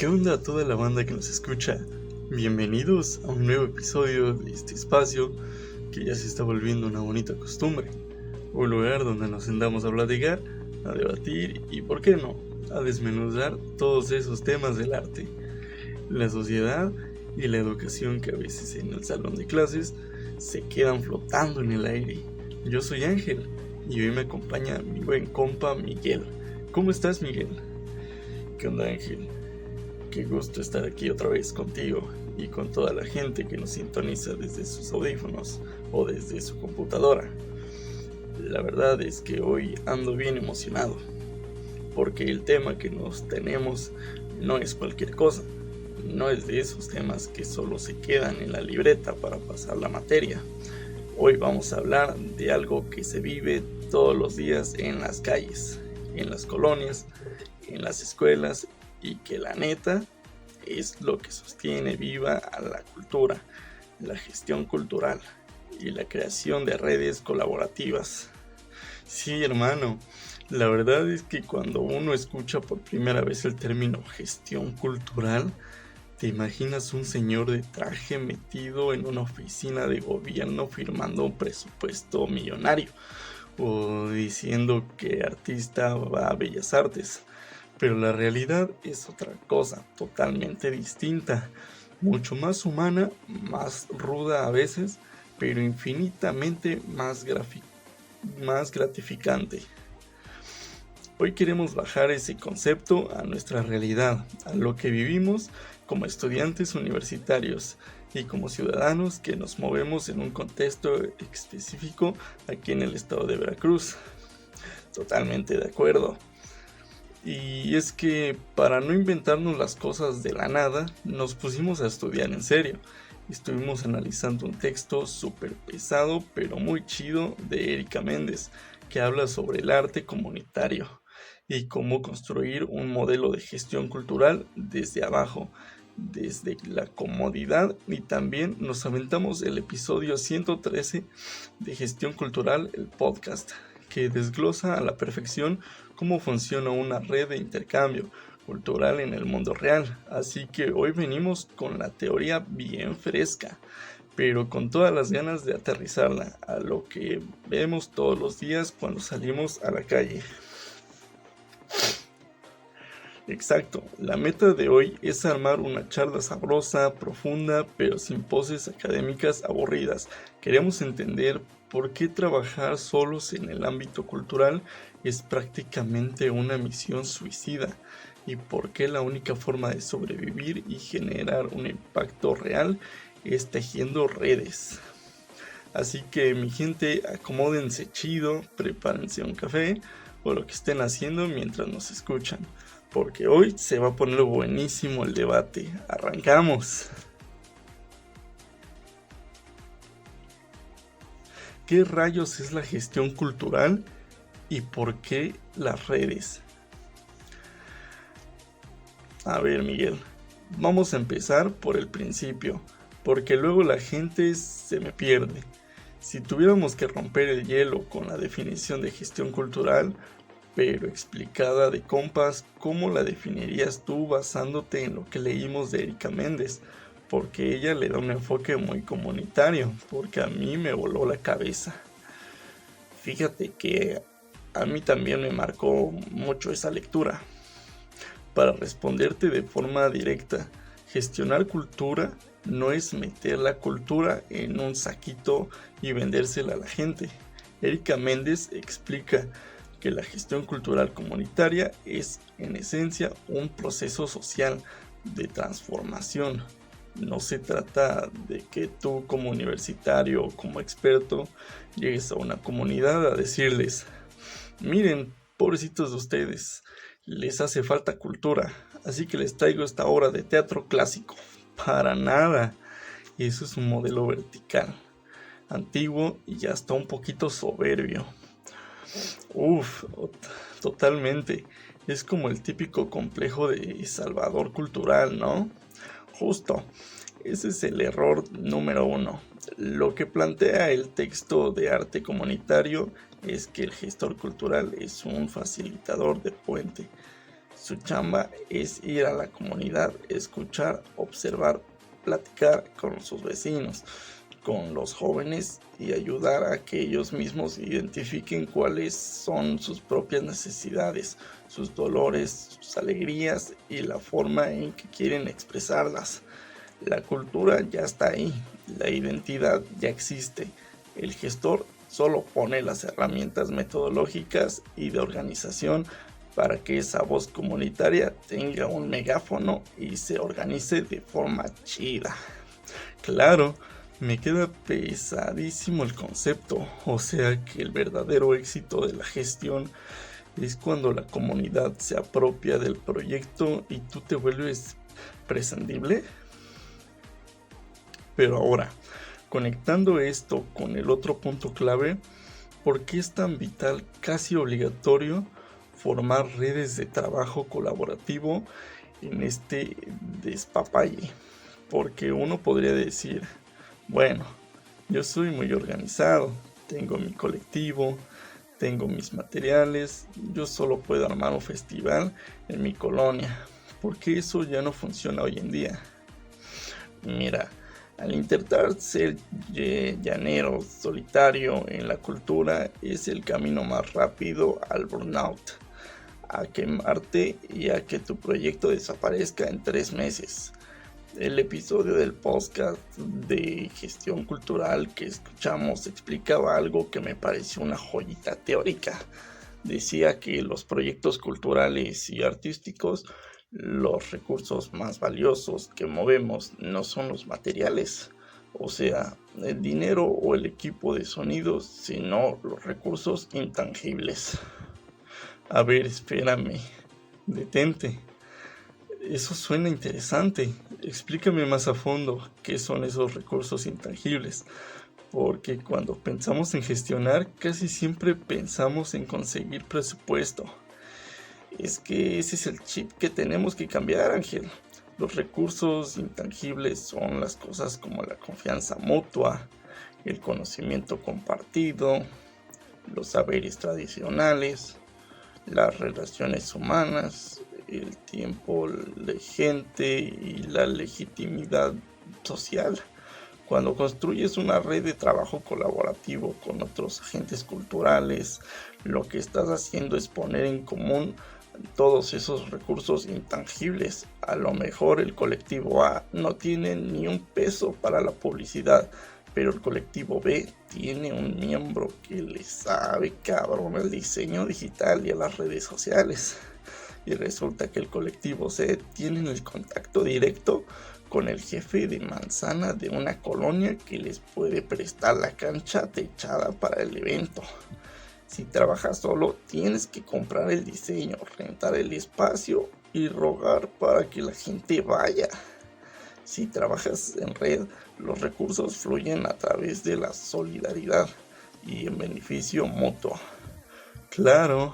¿Qué onda a toda la banda que nos escucha? Bienvenidos a un nuevo episodio de este espacio que ya se está volviendo una bonita costumbre. Un lugar donde nos sentamos a platicar, a debatir y, ¿por qué no?, a desmenuzar todos esos temas del arte, la sociedad y la educación que a veces en el salón de clases se quedan flotando en el aire. Yo soy Ángel y hoy me acompaña mi buen compa Miguel. ¿Cómo estás, Miguel? ¿Qué onda, Ángel? Qué gusto estar aquí otra vez contigo y con toda la gente que nos sintoniza desde sus audífonos o desde su computadora. La verdad es que hoy ando bien emocionado, porque el tema que nos tenemos no es cualquier cosa, no es de esos temas que solo se quedan en la libreta para pasar la materia. Hoy vamos a hablar de algo que se vive todos los días en las calles, en las colonias, en las escuelas, y que la neta es lo que sostiene viva a la cultura, la gestión cultural y la creación de redes colaborativas. Sí, hermano, la verdad es que cuando uno escucha por primera vez el término gestión cultural, te imaginas un señor de traje metido en una oficina de gobierno firmando un presupuesto millonario o diciendo que artista va a Bellas Artes. Pero la realidad es otra cosa, totalmente distinta, mucho más humana, más ruda a veces, pero infinitamente más gratificante. Hoy queremos bajar ese concepto a nuestra realidad, a lo que vivimos como estudiantes universitarios y como ciudadanos que nos movemos en un contexto específico aquí en el estado de Veracruz. Totalmente de acuerdo. Y es que para no inventarnos las cosas de la nada, nos pusimos a estudiar en serio. Estuvimos analizando un texto súper pesado pero muy chido de Erika Méndez, que habla sobre el arte comunitario y cómo construir un modelo de gestión cultural desde abajo, desde la comodidad, y también nos aventamos el episodio 113 de Gestión Cultural, el podcast, que desglosa a la perfección cómo funciona una red de intercambio cultural en el mundo real. Así que hoy venimos con la teoría bien fresca, pero con todas las ganas de aterrizarla a lo que vemos todos los días cuando salimos a la calle. Exacto, la meta de hoy es armar una charla sabrosa, profunda, pero sin poses académicas aburridas. Queremos entender por qué trabajar solos en el ámbito cultural es prácticamente una misión suicida y por qué la única forma de sobrevivir y generar un impacto real es tejiendo redes. Así que, mi gente, acomódense chido, prepárense un café o lo que estén haciendo mientras nos escuchan, porque hoy se va a poner buenísimo el debate. ¡Arrancamos! ¿Qué rayos es la gestión cultural y por qué las redes? A ver, Miguel, vamos a empezar por el principio, porque luego la gente se me pierde. Si tuviéramos que romper el hielo con la definición de gestión cultural, pero explicada de compas, ¿cómo la definirías tú basándote en lo que leímos de Erika Méndez? Porque ella le da un enfoque muy comunitario, porque a mí me voló la cabeza. Fíjate que a mí también me marcó mucho esa lectura. Para responderte de forma directa, gestionar cultura no es meter la cultura en un saquito y vendérsela a la gente. Erika Méndez explica que la gestión cultural comunitaria es en esencia un proceso social de transformación. No se trata de que tú como universitario o como experto llegues a una comunidad a decirles: miren, pobrecitos de ustedes, les hace falta cultura, así que les traigo esta obra de teatro clásico. Para nada. Eso es un modelo vertical, antiguo y hasta un poquito soberbio. Totalmente. Es como el típico complejo de Salvador cultural, ¿no? Justo. Ese es el error número 1. Lo que plantea el texto de arte comunitario es que el gestor cultural es un facilitador de puente. Su chamba es ir a la comunidad, escuchar, observar, platicar con sus vecinos, con los jóvenes y ayudar a que ellos mismos identifiquen cuáles son sus propias necesidades, sus dolores, sus alegrías y la forma en que quieren expresarlas. La cultura ya está ahí, la identidad ya existe. El gestor solo pone las herramientas metodológicas y de organización para que esa voz comunitaria tenga un megáfono y se organice de forma chida. Claro, me queda pesadísimo el concepto, o sea que el verdadero éxito de la gestión es cuando la comunidad se apropia del proyecto y tú te vuelves prescindible. Pero ahora, conectando esto con el otro punto clave, ¿por qué es tan vital, casi obligatorio, formar redes de trabajo colaborativo en este despapalle? Porque uno podría decir, bueno, yo soy muy organizado, tengo mi colectivo, tengo mis materiales, yo solo puedo armar un festival en mi colonia. ¿Por qué eso ya no funciona hoy en día? Mira, al intentar ser llanero, solitario en la cultura, es el camino más rápido al burnout, a quemarte y a que tu proyecto desaparezca en 3 meses. El episodio del podcast de gestión cultural que escuchamos explicaba algo que me pareció una joyita teórica. Decía que los proyectos culturales y artísticos, los recursos más valiosos que movemos no son los materiales, o sea, el dinero o el equipo de sonidos, sino los recursos intangibles. A ver, espérame, detente. Eso suena interesante. Explícame más a fondo qué son esos recursos intangibles, porque cuando pensamos en gestionar, casi siempre pensamos en conseguir presupuesto. Es que ese es el chip que tenemos que cambiar, Ángel. Los recursos intangibles son las cosas como la confianza mutua, el conocimiento compartido, los saberes tradicionales, las relaciones humanas, el tiempo de gente y la legitimidad social. Cuando construyes una red de trabajo colaborativo con otros agentes culturales, lo que estás haciendo es poner en común todos esos recursos intangibles. A lo mejor el colectivo A no tiene ni un peso para la publicidad, pero el colectivo B tiene un miembro que le sabe cabrón al diseño digital y a las redes sociales. Y resulta que el colectivo C tiene el contacto directo con el jefe de manzana de una colonia que les puede prestar la cancha techada para el evento. Si trabajas solo, tienes que comprar el diseño, rentar el espacio y rogar para que la gente vaya. Si trabajas en red, los recursos fluyen a través de la solidaridad y en beneficio mutuo. Claro,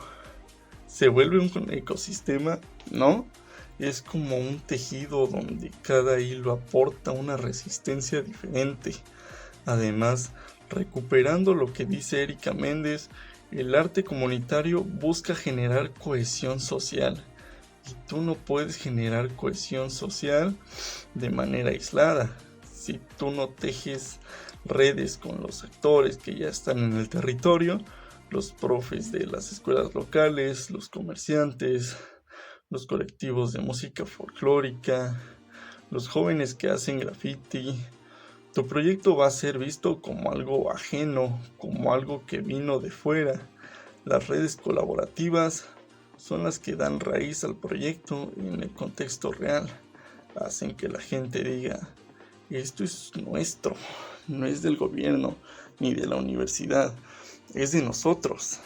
se vuelve un ecosistema, ¿no? Es como un tejido donde cada hilo aporta una resistencia diferente. Además, recuperando lo que dice Erika Méndez, el arte comunitario busca generar cohesión social. Y tú no puedes generar cohesión social de manera aislada. Si tú no tejes redes con los actores que ya están en el territorio, los profes de las escuelas locales, los comerciantes, los colectivos de música folclórica, los jóvenes que hacen graffiti, tu proyecto va a ser visto como algo ajeno, como algo que vino de fuera. Las redes colaborativas son las que dan raíz al proyecto y en el contexto real hacen que la gente diga, esto es nuestro, no es del gobierno ni de la universidad, es de nosotros.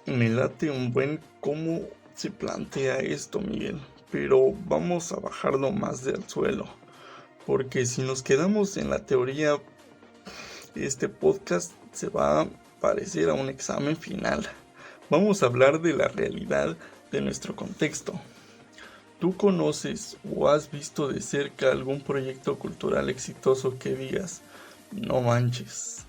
Me late un buen cómo se plantea esto, Miguel, pero vamos a bajarlo más del suelo, porque si nos quedamos en la teoría, este podcast se va a parecer a un examen final. Vamos a hablar de la realidad de nuestro contexto. ¿Tú conoces o has visto de cerca algún proyecto cultural exitoso que digas, no manches,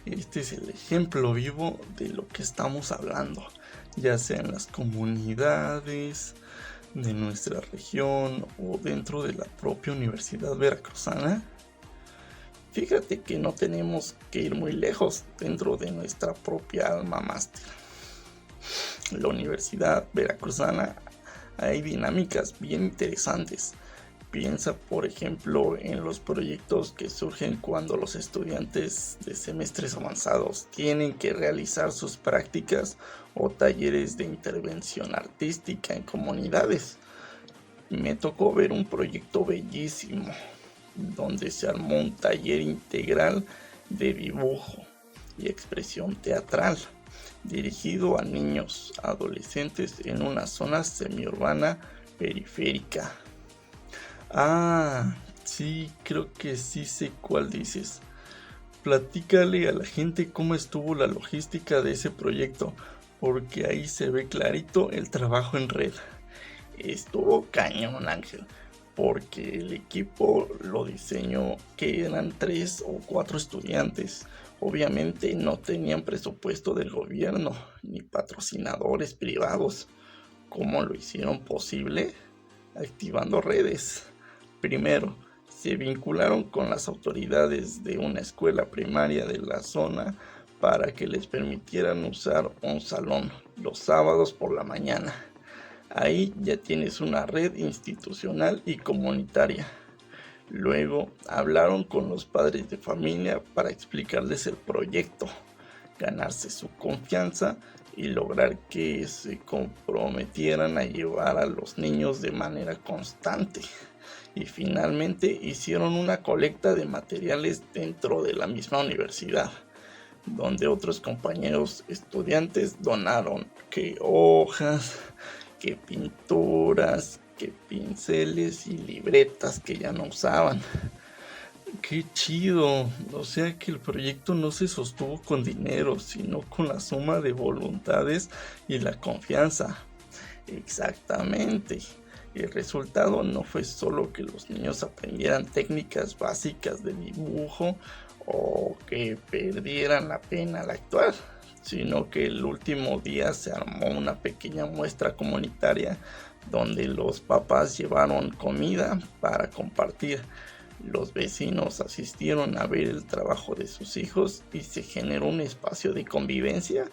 Este es el ejemplo vivo de lo que estamos hablando, ya sea en las comunidades de nuestra región o dentro de la propia Universidad Veracruzana. Fíjate que no tenemos que ir muy lejos dentro de nuestra propia alma máster. La Universidad Veracruzana hay dinámicas bien interesantes. Piensa, por ejemplo, en los proyectos que surgen cuando los estudiantes de semestres avanzados tienen que realizar sus prácticas o talleres de intervención artística en comunidades. Me tocó ver un proyecto bellísimo donde se armó un taller integral de dibujo y expresión teatral dirigido a niños, adolescentes en una zona semiurbana periférica. Ah, sí, creo que sí sé cuál dices. Platícale a la gente cómo estuvo la logística de ese proyecto, porque ahí se ve clarito el trabajo en red. Estuvo cañón, Ángel, porque el equipo lo diseñó que eran 3 o 4 estudiantes. Obviamente no tenían presupuesto del gobierno ni patrocinadores privados. ¿Cómo lo hicieron posible? Activando redes. Primero, se vincularon con las autoridades de una escuela primaria de la zona para que les permitieran usar un salón los sábados por la mañana. Ahí ya tienes una red institucional y comunitaria. Luego hablaron con los padres de familia para explicarles el proyecto, ganarse su confianza y lograr que se comprometieran a llevar a los niños de manera constante. Y finalmente hicieron una colecta de materiales dentro de la misma universidad, donde otros compañeros estudiantes donaron que hojas, que pinturas, que pinceles y libretas que ya no usaban. ¡Qué chido! O sea que el proyecto no se sostuvo con dinero, sino con la suma de voluntades y la confianza. Exactamente. El resultado no fue solo que los niños aprendieran técnicas básicas de dibujo o que perdieran la pena al actuar, sino que el último día se armó una pequeña muestra comunitaria donde los papás llevaron comida para compartir. Los vecinos asistieron a ver el trabajo de sus hijos y se generó un espacio de convivencia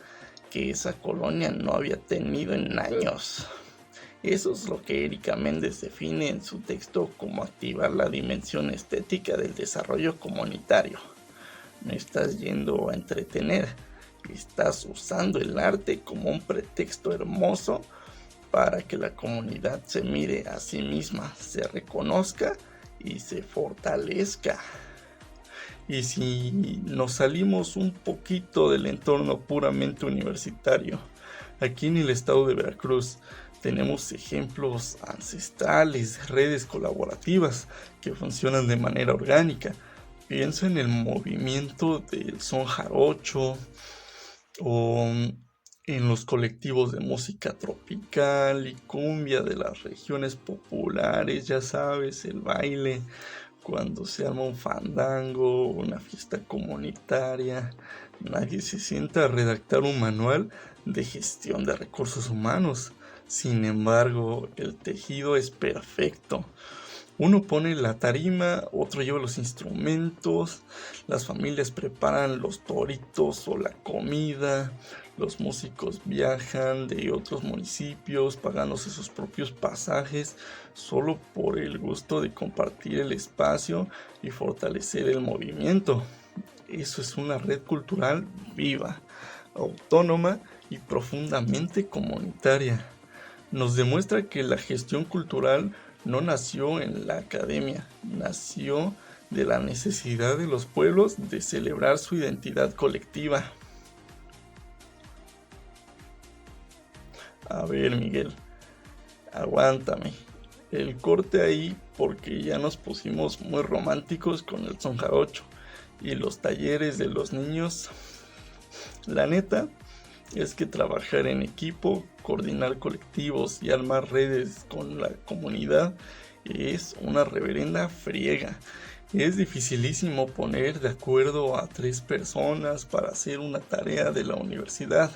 que esa colonia no había tenido en años. Eso es lo que Erika Méndez define en su texto como activar la dimensión estética del desarrollo comunitario. No estás yendo a entretener, estás usando el arte como un pretexto hermoso para que la comunidad se mire a sí misma, se reconozca y se fortalezca. Y si nos salimos un poquito del entorno puramente universitario, aquí en el estado de Veracruz tenemos ejemplos ancestrales de redes colaborativas que funcionan de manera orgánica. Piensa en el movimiento del son jarocho o en los colectivos de música tropical y cumbia de las regiones populares, ya sabes, el baile, cuando se arma un fandango, una fiesta comunitaria. Nadie se sienta a redactar un manual de gestión de recursos humanos. Sin embargo, el tejido es perfecto. Uno pone la tarima, otro lleva los instrumentos, las familias preparan los toritos o la comida, los músicos viajan de otros municipios pagándose sus propios pasajes solo por el gusto de compartir el espacio y fortalecer el movimiento. Eso es una red cultural viva, autónoma y profundamente comunitaria. Nos demuestra que la gestión cultural no nació en la academia, nació de la necesidad de los pueblos de celebrar su identidad colectiva. A ver, Miguel, aguántame. El corte ahí porque ya nos pusimos muy románticos con el son jarocho y los talleres de los niños. La neta es que trabajar en equipo, coordinar colectivos y armar redes con la comunidad es una reverenda friega. Es dificilísimo poner de acuerdo a 3 personas para hacer una tarea de la universidad.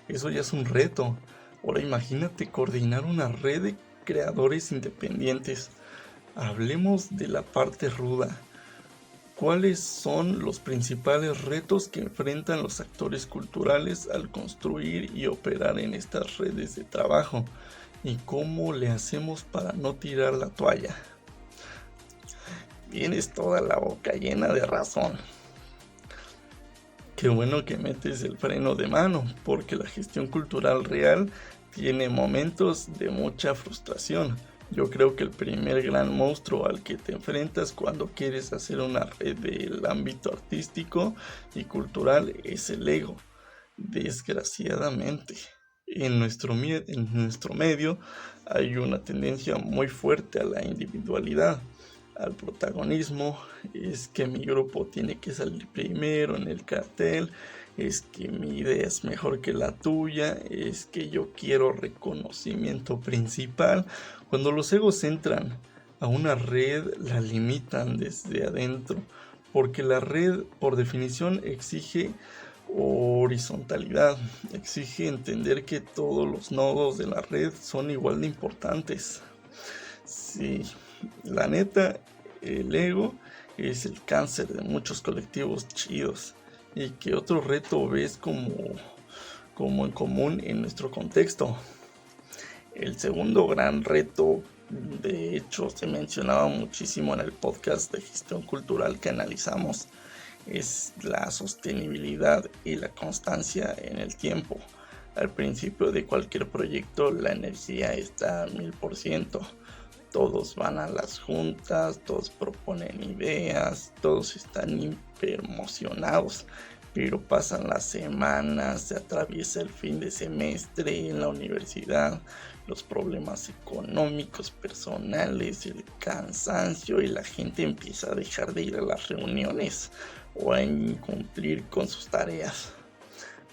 Eso ya es un reto. Ahora imagínate coordinar una red de creadores independientes. Hablemos de la parte ruda. ¿Cuáles son los principales retos que enfrentan los actores culturales al construir y operar en estas redes de trabajo? ¿Y cómo le hacemos para no tirar la toalla? Tienes toda la boca llena de razón. Qué bueno que metes el freno de mano, porque la gestión cultural real tiene momentos de mucha frustración. Yo creo que el primer gran monstruo al que te enfrentas cuando quieres hacer una red del ámbito artístico y cultural es el ego. Desgraciadamente, en nuestro medio hay una tendencia muy fuerte a la individualidad, al protagonismo. Es que mi grupo tiene que salir primero en el cartel, es que mi idea es mejor que la tuya, es que yo quiero reconocimiento principal. Cuando los egos entran a una red, la limitan desde adentro, porque la red por definición exige horizontalidad, exige entender que todos los nodos de la red son igual de importantes. Sí, la neta, el ego es el cáncer de muchos colectivos chidos. ¿Y qué otro reto ves como en común en nuestro contexto? El segundo gran reto, de hecho, se mencionaba muchísimo en el podcast de gestión cultural que analizamos, es la sostenibilidad y la constancia en el tiempo. Al principio de cualquier proyecto la energía está a 1000%. Todos van a las juntas, todos proponen ideas, todos están hiperemocionados, pero pasan las semanas, se atraviesa el fin de semestre en la universidad, los problemas económicos, personales, el cansancio, y la gente empieza a dejar de ir a las reuniones o a incumplir con sus tareas.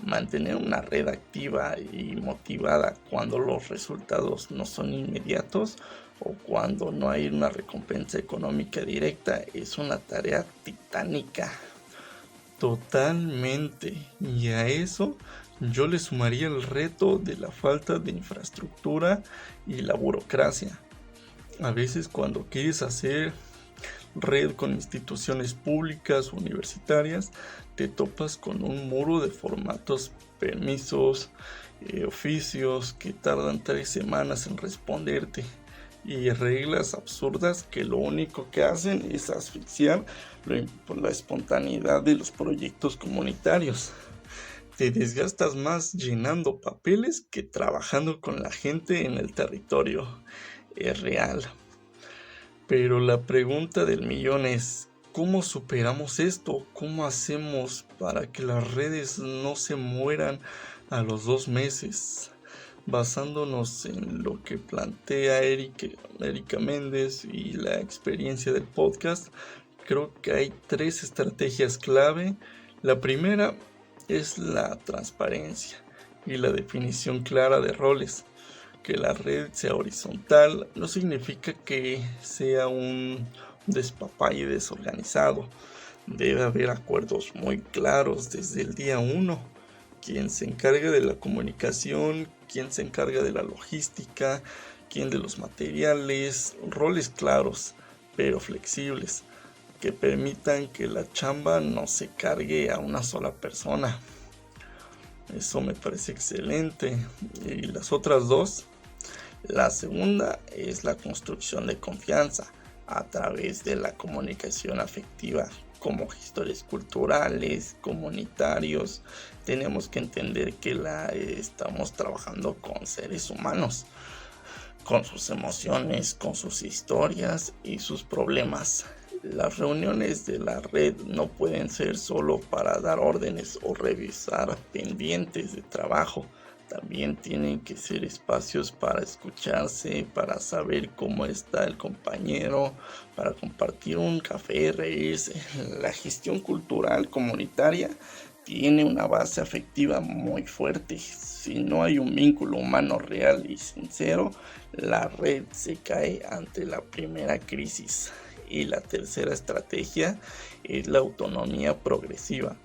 Mantener una red activa y motivada cuando los resultados no son inmediatos o cuando no hay una recompensa económica directa es una tarea titánica. Totalmente. Y a eso yo le sumaría el reto de la falta de infraestructura y la burocracia. A veces cuando quieres hacer red con instituciones públicas o universitarias, te topas con un muro de formatos, permisos, oficios que tardan 3 semanas en responderte, y reglas absurdas que lo único que hacen es asfixiar la espontaneidad de los proyectos comunitarios. Te desgastas más llenando papeles que trabajando con la gente en el territorio. Es real. Pero la pregunta del millón es, ¿cómo superamos esto? ¿Cómo hacemos para que las redes no se mueran a los 2 meses? Basándonos en lo que plantea Erika Méndez y la experiencia del podcast, creo que hay 3 estrategias clave. La primera es la transparencia y la definición clara de roles. Que la red sea horizontal no significa que sea un despapalle desorganizado. Debe haber acuerdos muy claros desde el día 1. Quién se encarga de la comunicación, quién se encarga de la logística, quién de los materiales, roles claros pero flexibles que permitan que la chamba no se cargue a una sola persona. Eso me parece excelente. Y las otras 2, la segunda es la construcción de confianza a través de la comunicación afectiva. Como gestores culturales, comunitarios, tenemos que entender que estamos trabajando con seres humanos, con sus emociones, con sus historias y sus problemas. Las reuniones de la red no pueden ser solo para dar órdenes o revisar pendientes de trabajo. También tienen que ser espacios para escucharse, para saber cómo está el compañero, para compartir un café, reírse. La gestión cultural comunitaria tiene una base afectiva muy fuerte. Si no hay un vínculo humano real y sincero, la red se cae ante la primera crisis. Y la tercera estrategia es la autonomía progresiva.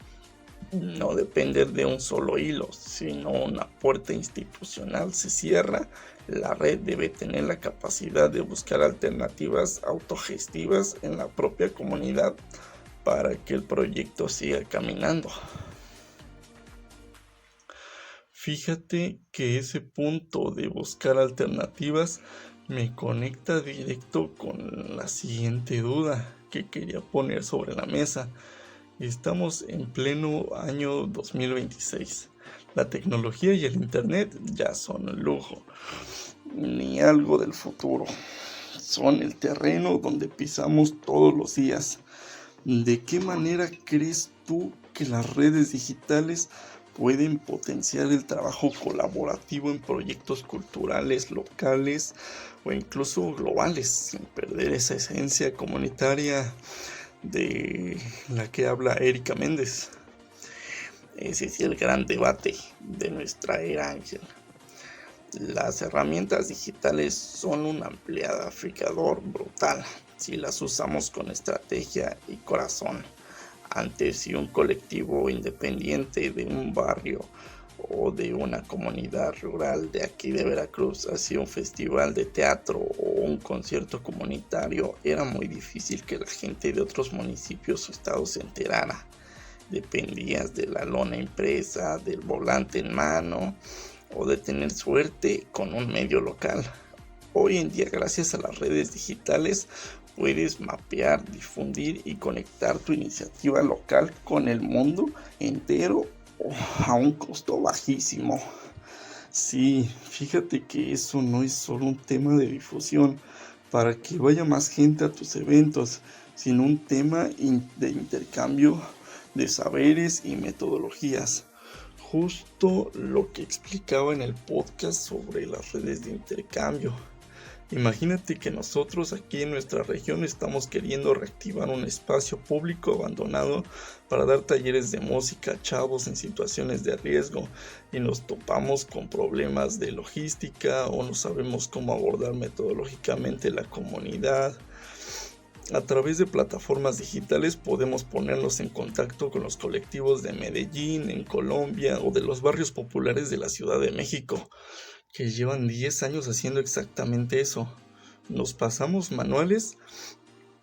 No depender de un solo hilo, sino una puerta institucional se cierra. La red debe tener la capacidad de buscar alternativas autogestivas en la propia comunidad para que el proyecto siga caminando. Fíjate que ese punto de buscar alternativas me conecta directo con la siguiente duda que quería poner sobre la mesa. Estamos en pleno año 2026. La tecnología y el internet ya son un lujo, ni algo del futuro. Son el terreno donde pisamos todos los días. ¿De qué manera crees tú que las redes digitales pueden potenciar el trabajo colaborativo en proyectos culturales locales o incluso globales, sin perder esa esencia comunitaria de la que habla Erika Méndez? Ese es el gran debate de nuestra era, Ángel. Las herramientas digitales son un amplificador brutal si las usamos con estrategia y corazón. Antes, si un colectivo independiente de un barrio o de una comunidad rural de aquí de Veracruz hacía un festival de teatro o un concierto comunitario, era muy difícil que la gente de otros municipios o estados se enterara. Dependías de la lona impresa, del volante en mano o de tener suerte con un medio local. Hoy en día, gracias a las redes digitales, puedes mapear, difundir y conectar tu iniciativa local con el mundo entero a un costo bajísimo. Sí, fíjate que eso no es solo un tema de difusión para que vaya más gente a tus eventos, sino un tema de intercambio de saberes y metodologías. Justo lo que explicaba en el podcast sobre las redes de intercambio. Imagínate que nosotros aquí en nuestra región estamos queriendo reactivar un espacio público abandonado para dar talleres de música a chavos en situaciones de riesgo y nos topamos con problemas de logística o no sabemos cómo abordar metodológicamente la comunidad. A través de plataformas digitales podemos ponernos en contacto con los colectivos de Medellín, en Colombia o de los barrios populares de la Ciudad de México, que llevan 10 años haciendo exactamente eso. Nos pasamos manuales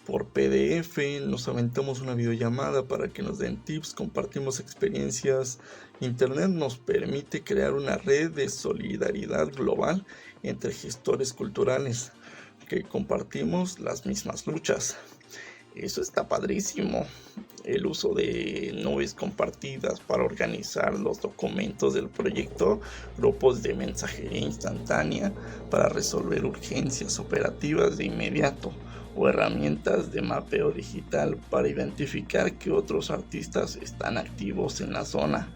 por PDF, nos aventamos una videollamada para que nos den tips, compartimos experiencias. Internet nos permite crear una red de solidaridad global entre gestores culturales que compartimos las mismas luchas. Eso está padrísimo. El uso de nubes compartidas para organizar los documentos del proyecto, grupos de mensajería instantánea para resolver urgencias operativas de inmediato, o herramientas de mapeo digital para identificar que otros artistas están activos en la zona.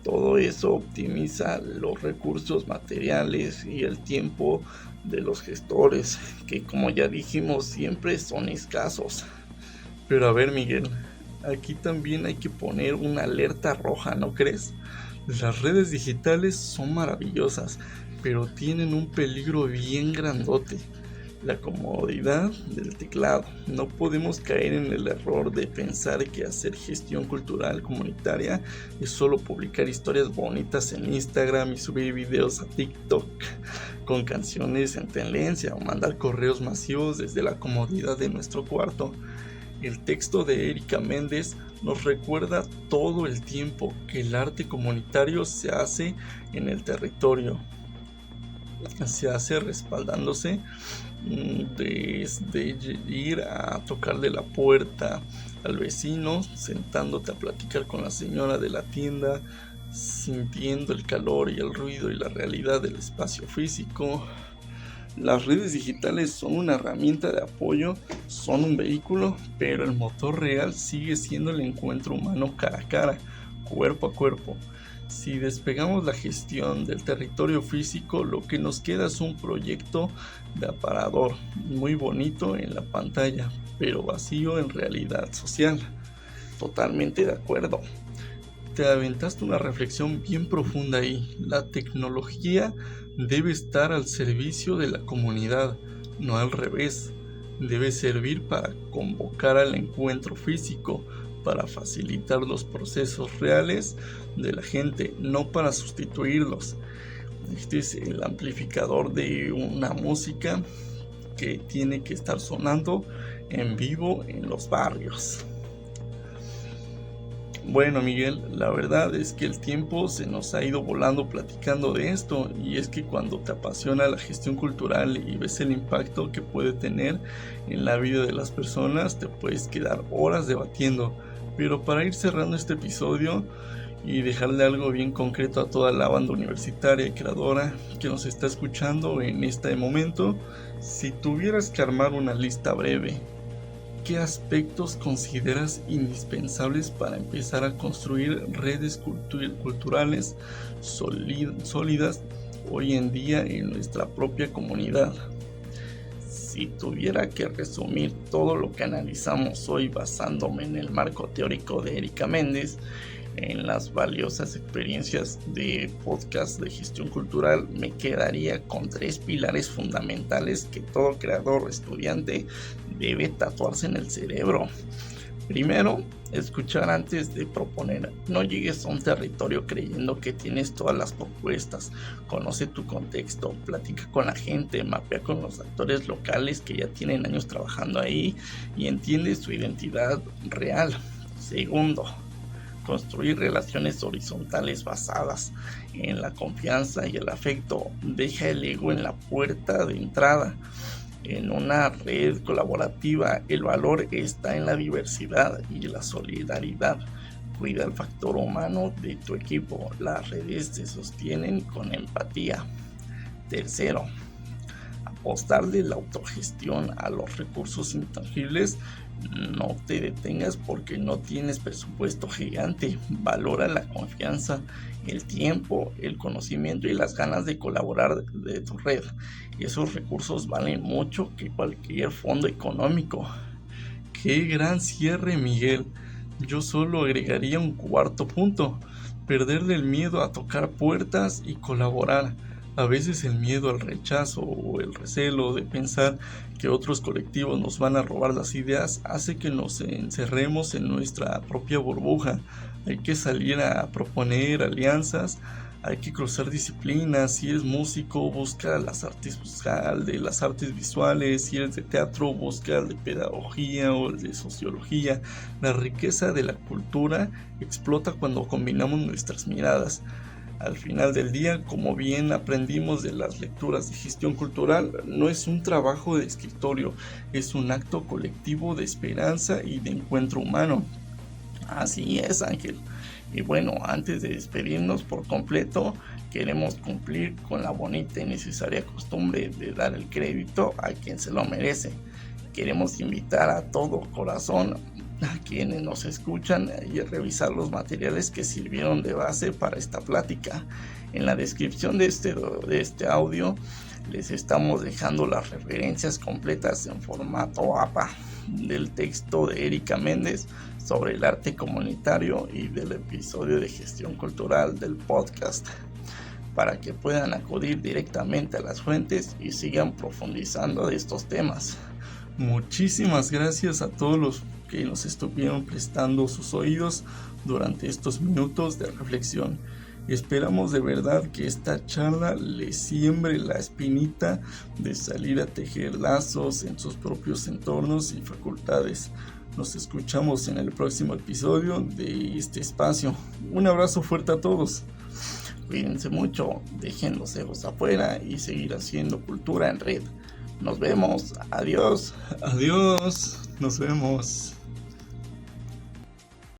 Todo eso optimiza los recursos materiales y el tiempo de los gestores, que como ya dijimos siempre son escasos. Pero a ver, Miguel, aquí también hay que poner una alerta roja, ¿no crees? Las redes digitales son maravillosas, pero tienen un peligro bien grandote: la comodidad del teclado. No podemos caer en el error de pensar que hacer gestión cultural comunitaria es solo publicar historias bonitas en Instagram y subir videos a TikTok con canciones en tendencia o mandar correos masivos desde la comodidad de nuestro cuarto. El texto de Erika Méndez nos recuerda todo el tiempo que el arte comunitario se hace en el territorio. Se hace respaldándose desde ir a tocarle la puerta al vecino, sentándote a platicar con la señora de la tienda, sintiendo el calor y el ruido y la realidad del espacio físico. Las redes digitales son una herramienta de apoyo, son un vehículo, pero el motor real sigue siendo el encuentro humano cara a cara, cuerpo a cuerpo. Si despegamos la gestión del territorio físico, lo que nos queda es un proyecto de aparador, muy bonito en la pantalla, pero vacío en realidad social. Totalmente de acuerdo. Te aventaste una reflexión bien profunda ahí. La tecnología debe estar al servicio de la comunidad, no al revés. debe servir para convocar al encuentro físico, para facilitar los procesos reales de la gente, no para sustituirlos. Este es el amplificador de una música que tiene que estar sonando en vivo en los barrios. Bueno, Miguel, la verdad es que el tiempo se nos ha ido volando platicando de esto, y es que cuando te apasiona la gestión cultural y ves el impacto que puede tener en la vida de las personas, te puedes quedar horas debatiendo. Pero para ir cerrando este episodio y dejarle algo bien concreto a toda la banda universitaria y creadora que nos está escuchando en este momento, si tuvieras que armar una lista breve, ¿qué aspectos consideras indispensables para empezar a construir redes culturales sólidas hoy en día en nuestra propia comunidad? Si tuviera que resumir todo lo que analizamos hoy basándome en el marco teórico de Erika Méndez, en las valiosas experiencias de podcast de gestión cultural, me quedaría con 3 pilares fundamentales que todo creador o estudiante debe tatuarse en el cerebro. Primero, escuchar antes de proponer. No llegues a un territorio creyendo que tienes todas las propuestas. Conoce tu contexto, platica con la gente, mapea con los actores locales que ya tienen años trabajando ahí y entiende su identidad real. Segundo, construir relaciones horizontales basadas en la confianza y el afecto. Deja el ego en la puerta de entrada. En una red colaborativa, el valor está en la diversidad y la solidaridad. Cuida el factor humano de tu equipo. Las redes se sostienen con empatía. Tercero, apostarle la autogestión a los recursos intangibles. No te detengas porque no tienes presupuesto gigante. Valora la confianza, el tiempo, el conocimiento y las ganas de colaborar de tu red. Esos recursos valen mucho que cualquier fondo económico. ¡Qué gran cierre, Miguel! Yo solo agregaría un cuarto punto: perderle el miedo a tocar puertas y colaborar. A veces el miedo al rechazo o el recelo de pensar que otros colectivos nos van a robar las ideas hace que nos encerremos en nuestra propia burbuja. Hay que salir a proponer alianzas, hay que cruzar disciplinas. Si eres músico, busca las artes visuales. Si eres de teatro, busca el de pedagogía o el de sociología. La riqueza de la cultura explota cuando combinamos nuestras miradas. Al final del día, como bien aprendimos de las lecturas de gestión cultural, no es un trabajo de escritorio, es un acto colectivo de esperanza y de encuentro humano. Así es, Ángel. Y bueno, antes de despedirnos por completo, queremos cumplir con la bonita y necesaria costumbre de dar el crédito a quien se lo merece. Queremos invitar a todo corazón a quienes nos escuchan y revisar los materiales que sirvieron de base para esta plática. En la descripción de este audio les estamos dejando las referencias completas en formato APA del texto de Erika Méndez sobre el arte comunitario y del episodio de gestión cultural del podcast, para que puedan acudir directamente a las fuentes y sigan profundizando de estos temas. Muchísimas gracias a todos los que nos estuvieron prestando sus oídos durante estos minutos de reflexión. Esperamos de verdad que esta charla les siembre la espinita de salir a tejer lazos en sus propios entornos y facultades. Nos escuchamos en el próximo episodio de este espacio. Un abrazo fuerte a todos. Cuídense mucho, dejen los egos afuera y seguir haciendo cultura en red. Nos vemos. Adiós. Adiós. Nos vemos.